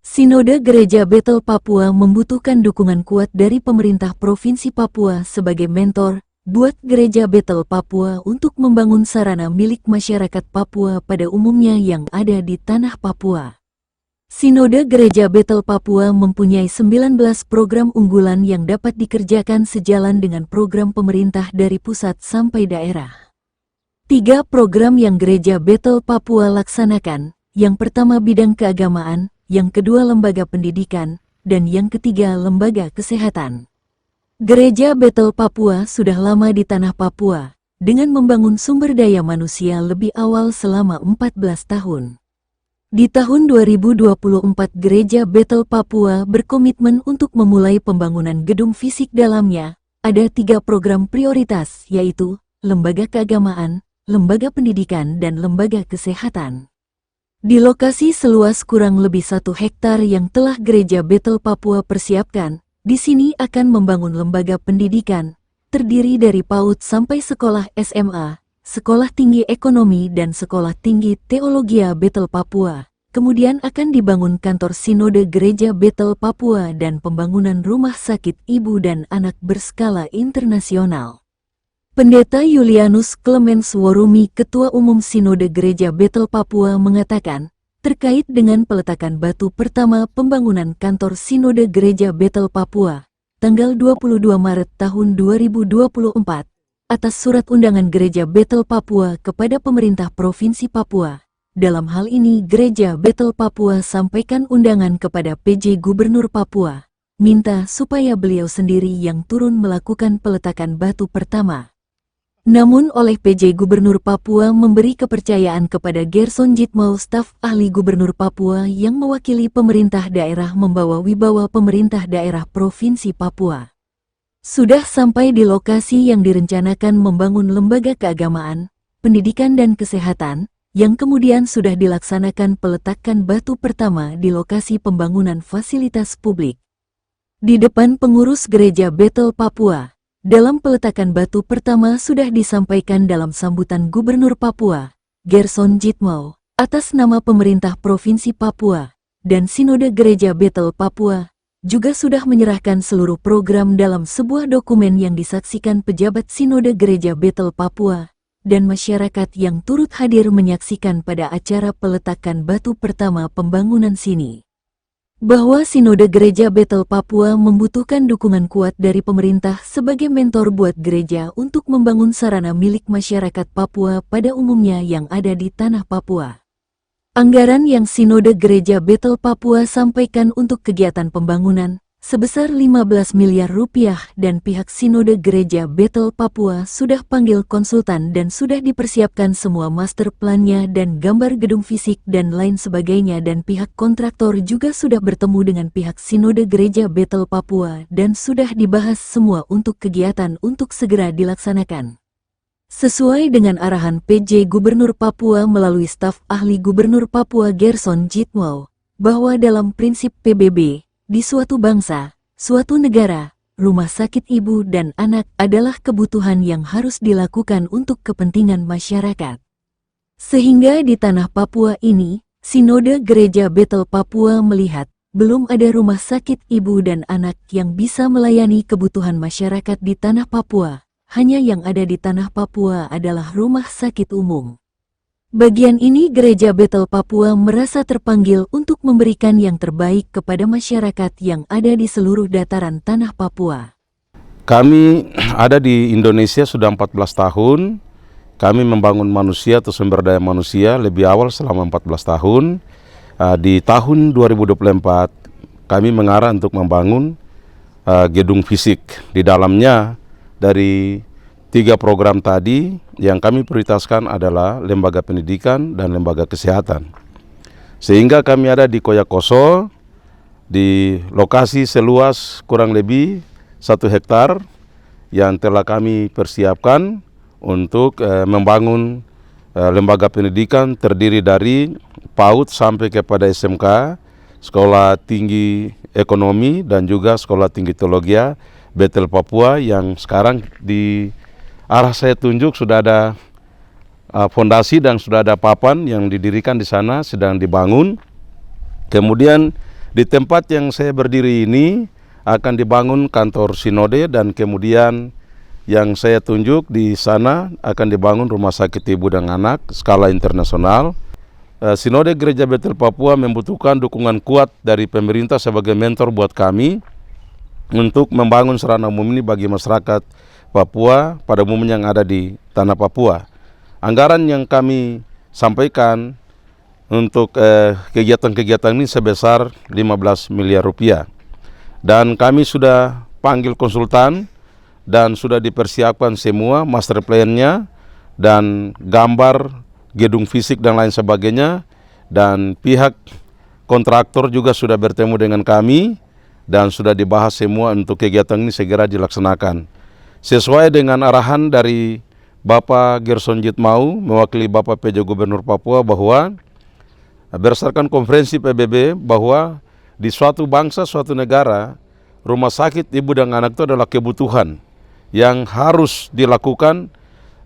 Sinode Gereja Bethel Papua membutuhkan dukungan kuat dari pemerintah Provinsi Papua sebagai mentor buat Gereja Bethel Papua untuk membangun sarana milik masyarakat Papua pada umumnya yang ada di tanah Papua. Sinode Gereja Bethel Papua mempunyai 19 program unggulan yang dapat dikerjakan sejalan dengan program pemerintah dari pusat sampai daerah. 3 program yang Gereja Bethel Papua laksanakan, yang pertama bidang keagamaan, yang kedua lembaga pendidikan, dan yang ketiga lembaga kesehatan. Gereja Bethel Papua sudah lama di tanah Papua, dengan membangun sumber daya manusia lebih awal selama 14 tahun. Di tahun 2024 Gereja Bethel Papua berkomitmen untuk memulai pembangunan gedung fisik dalamnya. Ada 3 program prioritas yaitu lembaga keagamaan, lembaga pendidikan dan lembaga kesehatan. Di lokasi seluas kurang lebih 1 hektar yang telah Gereja Bethel Papua persiapkan, di sini akan membangun lembaga pendidikan, terdiri dari PAUD sampai sekolah SMA, Sekolah Tinggi Ekonomi dan Sekolah Tinggi Teologia Bethel Papua. Kemudian akan dibangun kantor Sinode Gereja Bethel Papua dan pembangunan rumah sakit ibu dan anak berskala internasional. Pendeta Julianus Clemens Worumi, Ketua Umum Sinode Gereja Bethel Papua mengatakan, terkait dengan peletakan batu pertama pembangunan kantor Sinode Gereja Bethel Papua, tanggal 22 Maret tahun 2024, atas surat undangan Gereja Bethel Papua kepada pemerintah Provinsi Papua. Dalam hal ini Gereja Bethel Papua sampaikan undangan kepada PJ Gubernur Papua, minta supaya beliau sendiri yang turun melakukan peletakan batu pertama. Namun oleh PJ Gubernur Papua memberi kepercayaan kepada Gerson Jitmau, staf ahli Gubernur Papua yang mewakili pemerintah daerah membawa wibawa pemerintah daerah Provinsi Papua. Sudah sampai di lokasi yang direncanakan membangun lembaga keagamaan, pendidikan dan kesehatan, yang kemudian sudah dilaksanakan peletakan batu pertama di lokasi pembangunan fasilitas publik. Di depan pengurus Gereja Bethel Papua, dalam peletakan batu pertama sudah disampaikan dalam sambutan Gubernur Papua, Gerson Jitmau, atas nama pemerintah Provinsi Papua, dan Sinode Gereja Bethel Papua, juga sudah menyerahkan seluruh program dalam sebuah dokumen yang disaksikan pejabat Sinode Gereja Bethel Papua, dan masyarakat yang turut hadir menyaksikan pada acara peletakan batu pertama pembangunan sini. Bahwa Sinode Gereja Bethel Papua membutuhkan dukungan kuat dari pemerintah sebagai mentor buat gereja untuk membangun sarana milik masyarakat Papua pada umumnya yang ada di tanah Papua. Anggaran yang Sinode Gereja Bethel Papua sampaikan untuk kegiatan pembangunan sebesar 15 miliar rupiah dan pihak Sinode Gereja Bethel Papua sudah panggil konsultan dan sudah dipersiapkan semua master plan-nya dan gambar gedung fisik dan lain sebagainya, dan pihak kontraktor juga sudah bertemu dengan pihak Sinode Gereja Bethel Papua dan sudah dibahas semua untuk kegiatan untuk segera dilaksanakan. Sesuai dengan arahan PJ Gubernur Papua melalui staf ahli Gubernur Papua Gerson Jitmau, bahwa dalam prinsip PBB, di suatu bangsa, suatu negara, rumah sakit ibu dan anak adalah kebutuhan yang harus dilakukan untuk kepentingan masyarakat. Sehingga di tanah Papua ini, Sinode Gereja Bethel Papua melihat, belum ada rumah sakit ibu dan anak yang bisa melayani kebutuhan masyarakat di tanah Papua, hanya yang ada di tanah Papua adalah rumah sakit umum. Bagian ini Gereja Bethel Papua merasa terpanggil untuk memberikan yang terbaik kepada masyarakat yang ada di seluruh dataran tanah Papua. Kami ada di Indonesia sudah 14 tahun. Kami membangun manusia atau sumber daya manusia lebih awal selama 14 tahun. Di tahun 2024 kami mengarah untuk membangun gedung fisik. Di dalamnya dari 3 program tadi yang kami prioritaskan adalah lembaga pendidikan dan lembaga kesehatan. Sehingga kami ada di Koyakoso, di lokasi seluas kurang lebih 1 hektar yang telah kami persiapkan untuk membangun lembaga pendidikan terdiri dari PAUD sampai kepada SMK, Sekolah Tinggi Ekonomi dan juga Sekolah Tinggi Teologia Bethel Papua, yang sekarang di arah saya tunjuk sudah ada fondasi dan sudah ada papan yang didirikan di sana, sedang dibangun. Kemudian Di tempat yang saya berdiri ini akan dibangun kantor sinode, dan kemudian yang saya tunjuk di sana akan dibangun rumah sakit ibu dan anak skala internasional. Sinode Gereja Betel Papua membutuhkan dukungan kuat dari pemerintah sebagai mentor buat kami untuk membangun sarana umum ini bagi masyarakat Papua pada umumnya yang ada di tanah Papua. Anggaran yang kami sampaikan untuk kegiatan-kegiatan ini sebesar 15 miliar rupiah. Dan kami sudah panggil konsultan dan sudah dipersiapkan semua master plan-nya dan gambar gedung fisik dan lain sebagainya, dan pihak kontraktor juga sudah bertemu dengan kami dan sudah dibahas semua untuk kegiatan ini segera dilaksanakan. Sesuai dengan arahan dari Bapak Gerson Jitmau mewakili Bapak PJ Gubernur Papua bahwa berdasarkan konferensi PBB bahwa di suatu bangsa, suatu negara, rumah sakit ibu dan anak itu adalah kebutuhan yang harus dilakukan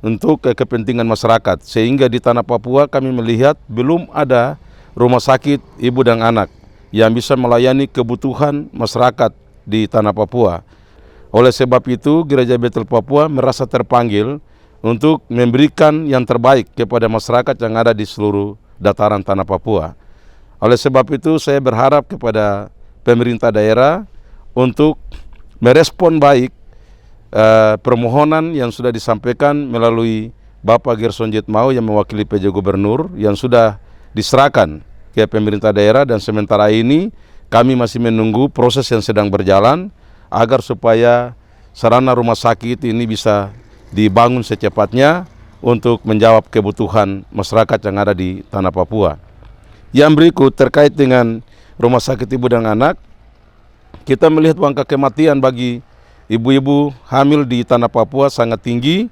untuk kepentingan masyarakat. Sehingga di tanah Papua kami melihat belum ada rumah sakit ibu dan anak yang bisa melayani kebutuhan masyarakat di tanah Papua. Oleh sebab itu, Gereja Betel Papua merasa terpanggil untuk memberikan yang terbaik kepada masyarakat yang ada di seluruh dataran tanah Papua. Oleh sebab itu, saya berharap kepada pemerintah daerah untuk merespon baik permohonan yang sudah disampaikan melalui Bapak Gerson Jitmau yang mewakili PJ Gubernur yang sudah diserahkan ke pemerintah daerah, dan sementara ini kami masih menunggu proses yang sedang berjalan agar supaya sarana rumah sakit ini bisa dibangun secepatnya untuk menjawab kebutuhan masyarakat yang ada di tanah Papua. Yang berikut terkait dengan rumah sakit ibu dan anak, kita melihat angka kematian bagi ibu-ibu hamil di tanah Papua sangat tinggi.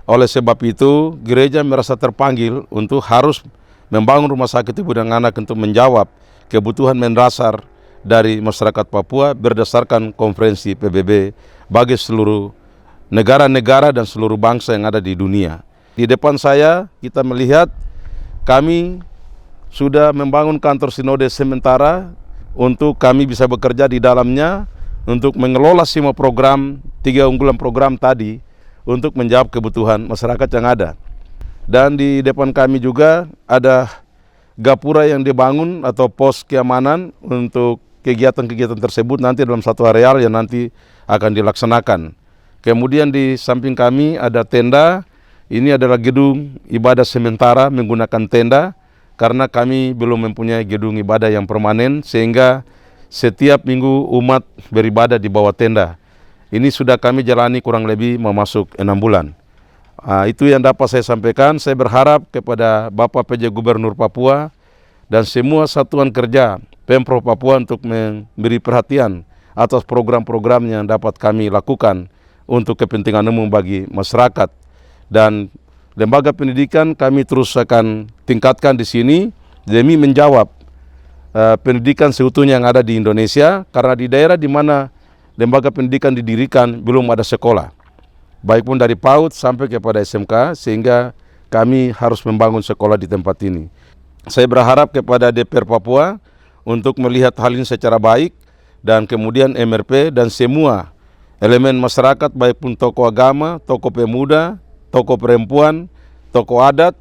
Oleh sebab itu, gereja merasa terpanggil untuk harus membangun rumah sakit ibu dan anak untuk menjawab kebutuhan mendasar dari masyarakat Papua berdasarkan konferensi PBB bagi seluruh negara-negara dan seluruh bangsa yang ada di dunia. Di depan saya kita melihat kami sudah membangun kantor sinode sementara untuk kami bisa bekerja di dalamnya untuk mengelola semua program, 3 unggulan program tadi untuk menjawab kebutuhan masyarakat yang ada. Dan di depan kami juga ada gapura yang dibangun atau pos keamanan untuk kegiatan-kegiatan tersebut nanti dalam satu areal yang nanti akan dilaksanakan. Kemudian di samping kami ada tenda. Ini adalah gedung ibadah sementara menggunakan tenda karena kami belum mempunyai gedung ibadah yang permanen, sehingga setiap minggu umat beribadah di bawah tenda. Ini sudah kami jalani kurang lebih memasuk 6 bulan. Itu yang dapat saya sampaikan. Saya berharap kepada Bapak PJ Gubernur Papua dan semua satuan kerja Pemprov Papua untuk memberi perhatian atas program-program yang dapat kami lakukan untuk kepentingan umum bagi masyarakat. Dan lembaga pendidikan kami terus akan tingkatkan di sini demi menjawab pendidikan seutuhnya yang ada di Indonesia, karena di daerah di mana lembaga pendidikan didirikan belum ada sekolah, baik pun dari PAUD sampai kepada SMK, sehingga kami harus membangun sekolah di tempat ini. Saya berharap kepada DPR Papua untuk melihat hal ini secara baik, dan kemudian MRP dan semua elemen masyarakat, baik pun tokoh agama, tokoh pemuda, tokoh perempuan, tokoh adat,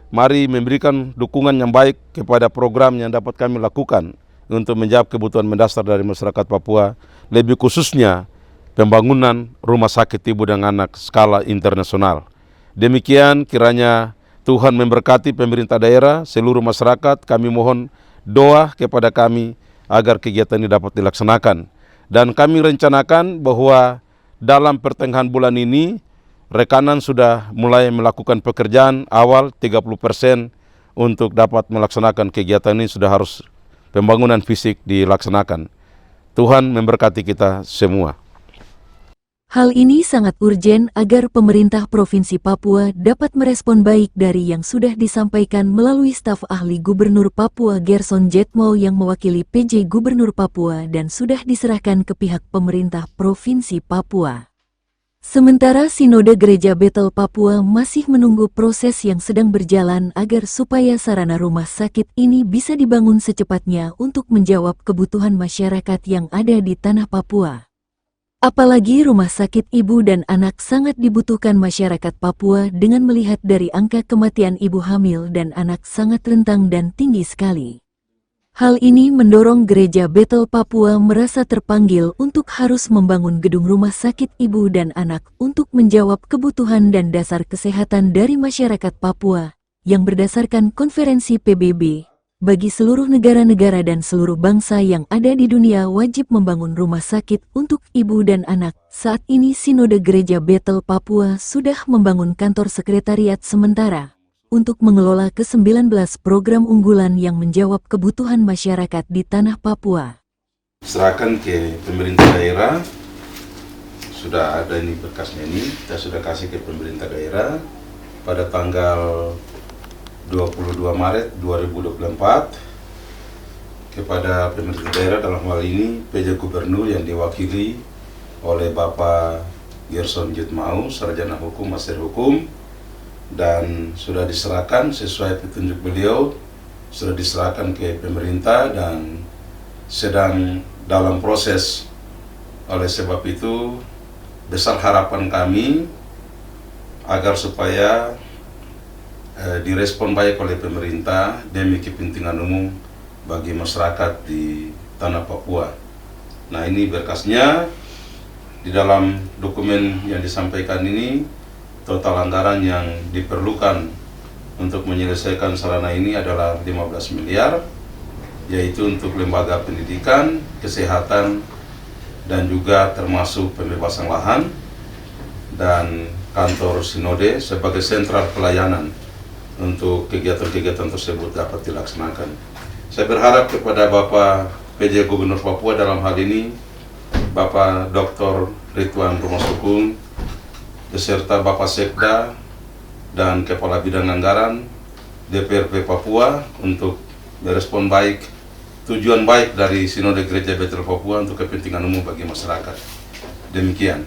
mari memberikan dukungan yang baik kepada program yang dapat kami lakukan untuk menjawab kebutuhan mendasar dari masyarakat Papua, lebih khususnya pembangunan rumah sakit ibu dan anak skala internasional. Demikian kiranya Tuhan memberkati pemerintah daerah, seluruh masyarakat. Kami mohon doa kepada kami agar kegiatan ini dapat dilaksanakan. Dan kami rencanakan bahwa dalam pertengahan bulan ini rekanan sudah mulai melakukan pekerjaan awal 30% untuk dapat melaksanakan kegiatan ini. Sudah harus pembangunan fisik dilaksanakan. Tuhan memberkati kita semua. Hal ini sangat urgen agar pemerintah Provinsi Papua dapat merespon baik dari yang sudah disampaikan melalui staf ahli Gubernur Papua Gerson Jitmau yang mewakili PJ Gubernur Papua dan sudah diserahkan ke pihak pemerintah Provinsi Papua. Sementara Sinode Gereja Betel Papua masih menunggu proses yang sedang berjalan agar supaya sarana rumah sakit ini bisa dibangun secepatnya untuk menjawab kebutuhan masyarakat yang ada di tanah Papua. Apalagi rumah sakit ibu dan anak sangat dibutuhkan masyarakat Papua dengan melihat dari angka kematian ibu hamil dan anak sangat rentang dan tinggi sekali. Hal ini mendorong Gereja Betel Papua merasa terpanggil untuk harus membangun gedung rumah sakit ibu dan anak untuk menjawab kebutuhan dan dasar kesehatan dari masyarakat Papua, yang berdasarkan konferensi PBB, bagi seluruh negara-negara dan seluruh bangsa yang ada di dunia wajib membangun rumah sakit untuk ibu dan anak. Saat ini Sinode Gereja Betel Papua sudah membangun kantor sekretariat sementara untuk mengelola ke-19 program unggulan yang menjawab kebutuhan masyarakat di tanah Papua. Serahkan ke pemerintah daerah, sudah ada ini berkasnya ini, kita sudah kasih ke pemerintah daerah pada tanggal 22 Maret 2024 kepada pemerintah daerah, dalam hal ini PJ Gubernur yang diwakili oleh Bapak Gerson Jutmau, Sarjana Hukum, Master Hukum, dan sudah diserahkan sesuai petunjuk beliau, sudah diserahkan ke pemerintah dan sedang dalam proses. Oleh sebab itu besar harapan kami agar supaya direspon baik oleh pemerintah demi kepentingan umum bagi masyarakat di tanah Papua. Nah, ini berkasnya. Di dalam dokumen yang disampaikan ini, total anggaran yang diperlukan untuk menyelesaikan sarana ini adalah 15 miliar, yaitu untuk lembaga pendidikan, kesehatan, dan juga termasuk pembebasan lahan, dan kantor sinode sebagai sentral pelayanan untuk kegiatan-kegiatan tersebut dapat dilaksanakan. Saya berharap kepada Bapak PJ Gubernur Papua dalam hal ini, Bapak Dr. Ridwan Rumosukung, beserta Bapak Sekda dan Kepala Bidang Anggaran DPRP Papua untuk merespon baik tujuan baik dari Sinode Gereja Betel Papua untuk kepentingan umum bagi masyarakat. Demikian.